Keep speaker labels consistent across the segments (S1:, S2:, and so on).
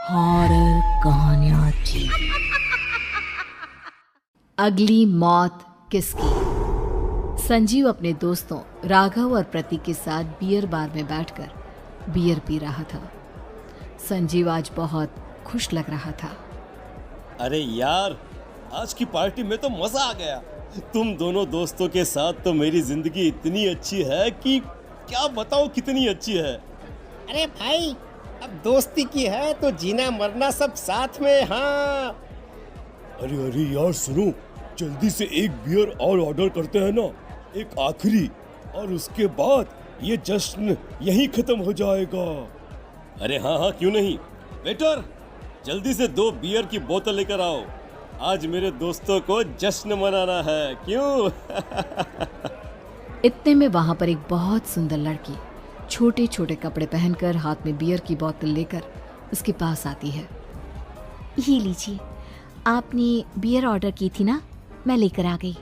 S1: Horror कहानियां थी। अगली मौत किसकी? संजीव अपने दोस्तों राघव और प्रतीक के साथ बियर बार में बैठकर बियर पी रहा था। संजीव आज बहुत खुश लग रहा था।
S2: अरे यार, आज की पार्टी में तो मजा आ गया। तुम दोनों दोस्तों के साथ तो मेरी जिंदगी इतनी अच्छी है कि क्या बताऊं कितनी अच्छी है।
S3: अरे भाई, अब दोस्ती की है तो जीना मरना सब साथ में। हाँ,
S2: अरे यार सुनो, जल्दी से एक बियर और ऑर्डर करते हैं ना, एक आखिरी, और उसके बाद ये जश्न यहीं खत्म हो जाएगा। अरे हाँ, क्यों नहीं। वेटर, जल्दी से 2 बियर की बोतल लेकर आओ। आज मेरे दोस्तों को जश्न मनाना है, क्यों?
S1: इतने में वहां पर एक बहुत सुंदर लड़की छोटे छोटे कपड़े पहनकर हाथ में बियर की बोतल लेकर उसके पास आती है।
S4: ये लीजिए, आपने बियर ऑर्डर की थी ना, मैं लेकर आ गई।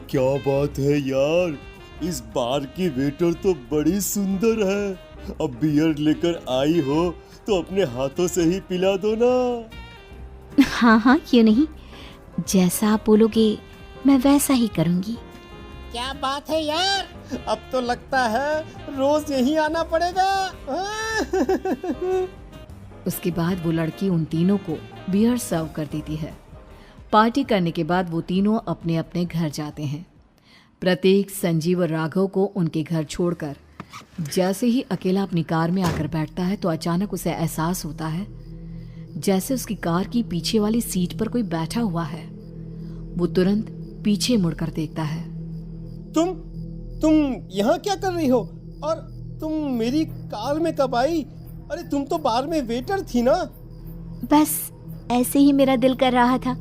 S2: क्या बात है यार, इस बार की वेटर तो बड़ी सुंदर है। अब बियर लेकर आई हो तो अपने हाथों से ही पिला दो ना।
S4: हाँ, क्यों नहीं, जैसा आप बोलोगे मैं वैसा ही करूँगी।
S3: क्या बात है यार, अब तो लगता है रोज यहीं आना पड़ेगा।
S1: उसके बाद वो लड़की उन तीनों को बियर सर्व कर देती है। पार्टी करने के बाद वो तीनों अपने अपने घर जाते हैं। प्रतीक, संजीव और राघव को उनके घर छोड़कर जैसे ही अकेला अपनी कार में आकर बैठता है तो अचानक उसे एहसास होता है जैसे उसकी कार की पीछे वाली सीट पर कोई बैठा हुआ है। वो तुरंत पीछे मुड़कर देखता है।
S3: तुम यहाँ क्या कर रही हो? और तुम मेरी कार में कब आई? अरे तुम तो बार में वेटर थी ना।
S4: बस ऐसे ही मेरा दिल कर रहा था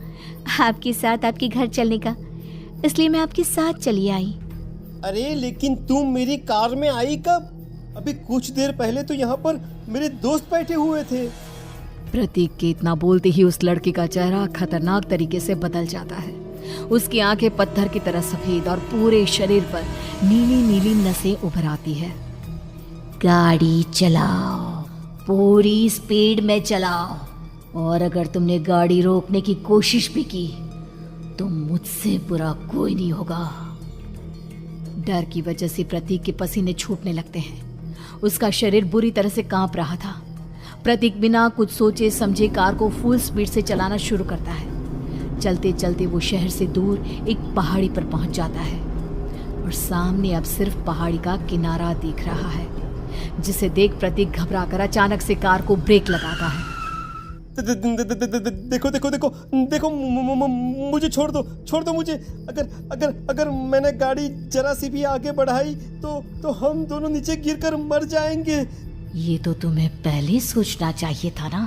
S4: आपके साथ आपके घर चलने का, इसलिए मैं आपके साथ चली आई।
S3: अरे लेकिन तुम मेरी कार में आई कब? अभी कुछ देर पहले तो यहाँ पर मेरे दोस्त बैठे हुए थे।
S1: प्रतीक के इतना बोलते ही उस लड़के का चेहरा खतरनाक तरीके से बदल जाता है। उसकी आंखें पत्थर की तरह सफेद और पूरे शरीर पर नीली नीली नसें उभर आती है।
S4: गाड़ी चलाओ, पूरी स्पीड में चलाओ, और अगर तुमने गाड़ी रोकने की कोशिश भी की तो मुझसे बुरा कोई नहीं होगा।
S1: डर की वजह से प्रतीक के पसीने छूटने लगते हैं। उसका शरीर बुरी तरह से कांप रहा था। प्रतीक बिना कुछ सोचे समझे कार को फुल स्पीड से चलाना शुरू करता है। चलते चलते वो शहर से दूर एक पहाड़ी पर पहुंच जाता है और सामने अब सिर्फ पहाड़ी का किनारा दिख रहा है, जिसे देख प्रतीक घबराकर अचानक से कार को ब्रेक लगाता है।
S3: देखो, मुझे छोड़ दो मुझे। अगर मैंने गाड़ी जरा सी भी आगे बढ़ाई तो हम दोनों नीचे गिरकर मर जाएंगे।
S4: ये तो तुम्हें पहले सोचना चाहिए था ना।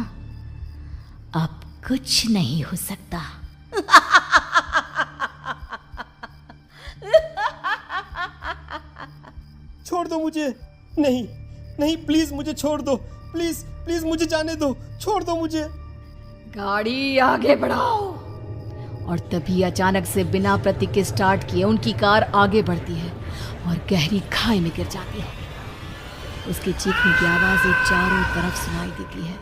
S4: अब कुछ नहीं हो सकता।
S3: छोड़ दो मुझे। नहीं, प्लीज मुझे छोड़ दो। प्लीज मुझे जाने दो। छोड़ दो मुझे।
S1: गाड़ी आगे बढ़ाओ। और तभी अचानक से बिना प्रतीक के स्टार्ट किए उनकी कार आगे बढ़ती है और गहरी खाई में गिर जाती है। उसके चीखने की आवाजें चारों तरफ सुनाई देती है।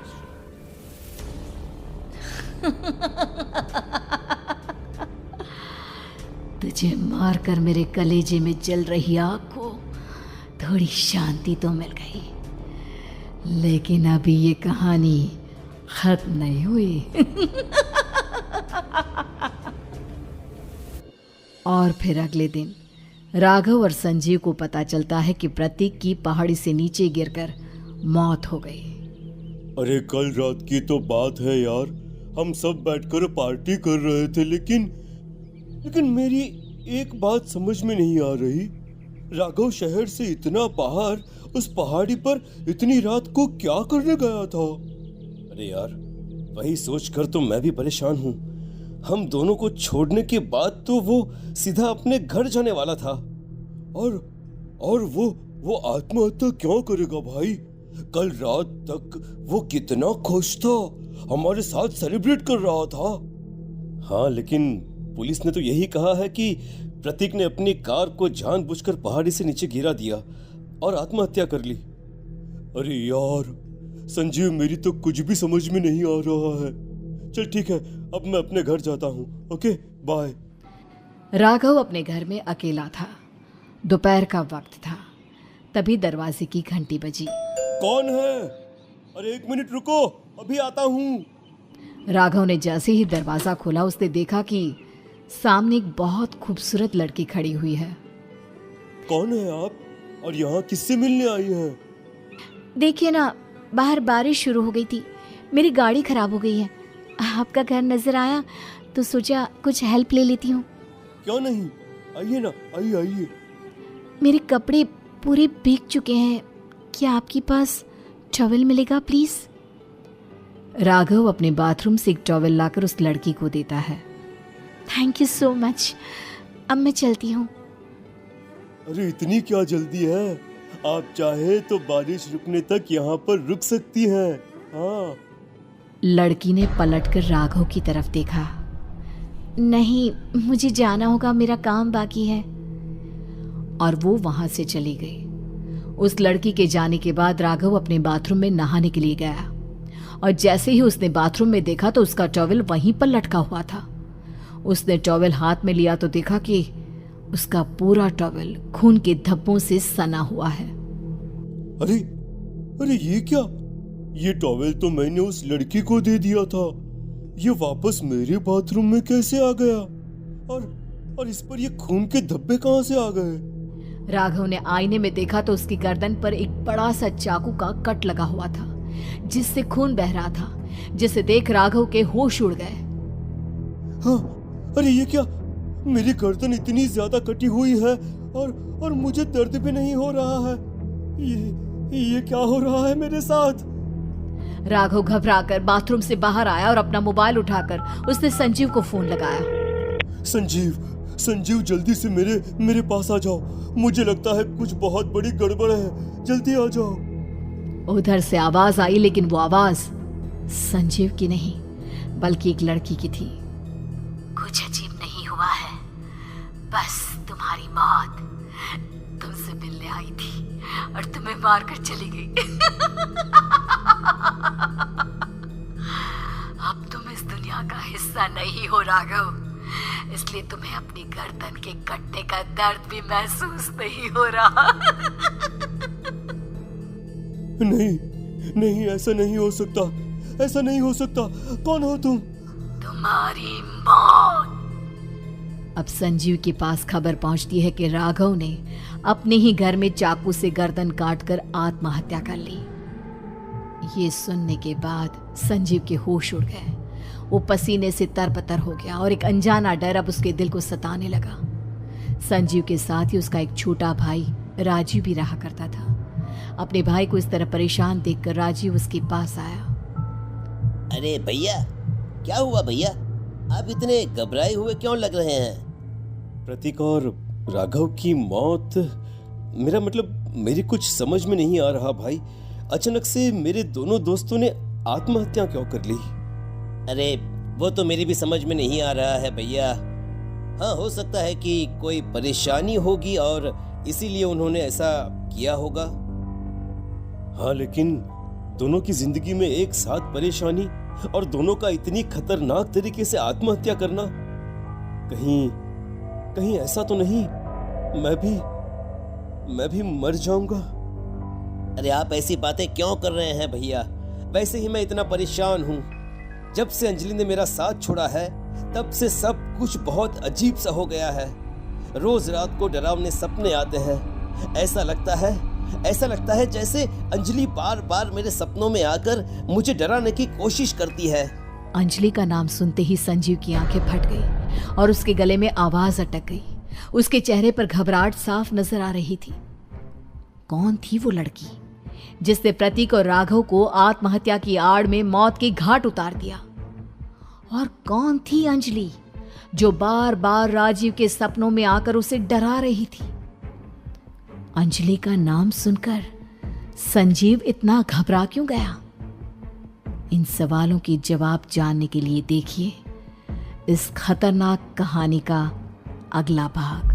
S1: तुझे मारकर मेरे कलेजे में जल रही आग को थोड़ी शांति तो मिल गई, लेकिन अभी ये कहानी खत्म नहीं हुई। और फिर अगले दिन राघव और संजीव को पता चलता है कि प्रतीक की पहाड़ी से नीचे गिरकर मौत हो गई।
S2: अरे कल रात की तो बात है यार, हम सब बैठकर पार्टी कर रहे थे, लेकिन मेरी एक बात समझ में नहीं आ रही। राघव शहर से इतना बाहर उस पहाड़ी पर इतनी रात को क्या करने गया था? अरे यार, वही सोचकर तो मैं भी परेशान हूँ। हम दोनों को छोड़ने के बाद तो वो सीधा अपने घर जाने वाला था, और वो आत्महत्या क्यों करेगा भाई? कल रात तक वो कितना खुश था, हमारे साथ सेलिब्रेट कर रहा था। हाँ, लेकिन पुलिस ने तो यही कहा है कि प्रतीक ने अपनी कार को जानबूझकर पहाड़ी से नीचे गिरा दिया और आत्महत्या कर ली। अरे यार, संजीव मेरी तो कुछ भी समझ में नहीं आ रहा है। चल ठीक है, अब मैं अपने घर जाता हूँ। Okay bye.
S1: राघव अपने घर में अकेला था। दोपहर का वक्त था। तभी दरवाजे की घंटी बजी।
S2: कौन है? अरे 1 मिनट रुको, अभी आता हूँ।
S1: राघव ने जैसे ही दरवाजा खोला उसने देखा कि सामने एक बहुत खूबसूरत लड़की खड़ी हुई है।
S2: कौन है आप और यहाँ किससे मिलने आई हैं?
S4: देखिए ना, बाहर बारिश शुरू हो गई थी, मेरी गाड़ी खराब हो गई है। आपका घर नजर आया तो सोचा कुछ हेल्प ले लेती हूँ।
S2: क्यों नहीं, आइए ना, आइए आइए।
S4: मेरे कपड़े पूरे भीग चुके हैं, क्या आपके पास टॉवल मिलेगा प्लीज?
S1: राघव अपने बाथरूम से एक टॉवल लाकर उस लड़की को देता है।
S4: थैंक यू सो मच, अब मैं चलती हूँ।
S2: अरे इतनी क्या जल्दी है? आप चाहे तो बारिश रुकने तक यहाँ पर रुक सकती हैं। हाँ।
S1: लड़की ने पलटकर राघव की तरफ देखा।
S4: नहीं, मुझे जाना होगा, मेरा काम बाकी है।
S1: और वो वहां से चली गई। उस लड़की के जाने के बाद राघव अपने बाथरूम में नहाने के लिए गया और जैसे ही उसने बाथरूम में देखा तो उसका टॉवल वहीं पर लटका हुआ था। उसने टॉवल हाथ में लिया तो देखा कि उसका पूरा टॉवल खून के धब्बों से सना हुआ है।
S2: अरे अरे ये क्या? ये टॉवल तो मैंने उस लड़की को दे दिया था। ये वापस मेरे बाथरूम में कैसे आ गया? और इस पर ये खून के धब्बे कहां से आ गए?
S1: राघव ने आईने में देखा तो उसकी गर्दन पर एक बड़ा सा चाकू का कट लगा हुआ था जिससे खून बह रहा था, जिसे देख राघव के होश उड़ गए।
S2: हाँ, अरे ये क्या? मेरी गर्दन इतनी ज्यादा कटी हुई है और मुझे दर्द भी नहीं हो रहा है। ये क्या हो रहा है मेरे साथ?
S1: राघव घबराकर बाथरूम से बाहर आया और अपना मोबाइल उठाकर उसने संजीव को फोन लगाया।
S2: संजीव जल्दी से मेरे पास आ जाओ। मुझे लगता है कुछ बहुत बड़ी गड़बड़ है, जल्दी आ जाओ।
S1: उधर से आवाज आई, लेकिन वो आवाज संजीव की नहीं बल्कि एक लड़की की थी।
S4: कुछ अजीब नहीं हुआ है, बस तुम्हारी मौत तुमसे मिलने आई थी और तुम्हें मारकर चली गई। अब तुम इस दुनिया का हिस्सा नहीं हो राघव, इसलिए तुम्हें अपनी गर्दन के कटने का दर्द भी महसूस नहीं हो रहा।
S2: नहीं, ऐसा नहीं हो सकता, ऐसा नहीं हो सकता। कौन हो तुम?
S4: तुम्हारी मौत।
S1: अब संजीव के पास खबर पहुंचती है कि राघव ने अपने ही घर में चाकू से गर्दन काटकर आत्महत्या कर ली। ये सुनने के बाद संजीव के होश उड़ गए। वो पसीने से तरबतर हो गया और एक अनजाना डर अब उसके दिल को सताने लगा। संजीव के साथ ही उसका एक छोटा भाई राजीव भी रहा करता था। अपने भाई को इस तरह परेशान देखकर राजीव उसके पास आया।
S5: अरे भैया, क्या हुआ भैया? आप इतने घबराए हुए क्यों लग रहे हैं?
S2: प्रतीक और राघव की मौत, मेरा मतलब मेरी कुछ समझ में नहीं आ रहा भाई। अचानक से मेरे दोनों दोस्तों ने आत्महत्या क्यों कर ली?
S5: अरे वो तो मेरी भी समझ में नहीं आ रहा है भैया। हाँ, हो सकता है कि कोई परेशानी होगी और इसीलिए उन्होंने ऐसा किया होगा।
S2: हाँ, लेकिन दोनों की जिंदगी में एक साथ परेशानी और दोनों का इतनी खतरनाक तरीके से आत्महत्या करना, कहीं ऐसा तो नहीं मैं भी मर जाऊंगा?
S5: अरे आप ऐसी बातें क्यों कर रहे हैं भैया? वैसे ही मैं इतना परेशान हूँ। जब से अंजलि ने मेरा साथ छोड़ा है तब से सब कुछ बहुत अजीब सा हो गया है। रोज रात को डरावने सपने आते हैं। ऐसा लगता है जैसे अंजलि बार बार मेरे सपनों में आकर मुझे डराने की कोशिश करती है।
S1: अंजलि का नाम सुनते ही संजीव की आंखें फट गई और उसके गले में आवाज अटक गई। उसके चेहरे पर घबराहट साफ नजर आ रही थी। कौन थी वो लड़की जिसने प्रतीक और राघव को आत्महत्या की आड़ में मौत के घाट उतार दिया? और कौन थी अंजलि जो बार बार राजीव के सपनों में आकर उसे डरा रही थी? अंजलि का नाम सुनकर संजीव इतना घबरा क्यों गया? इन सवालों के जवाब जानने के लिए देखिए इस खतरनाक कहानी का अगला भाग।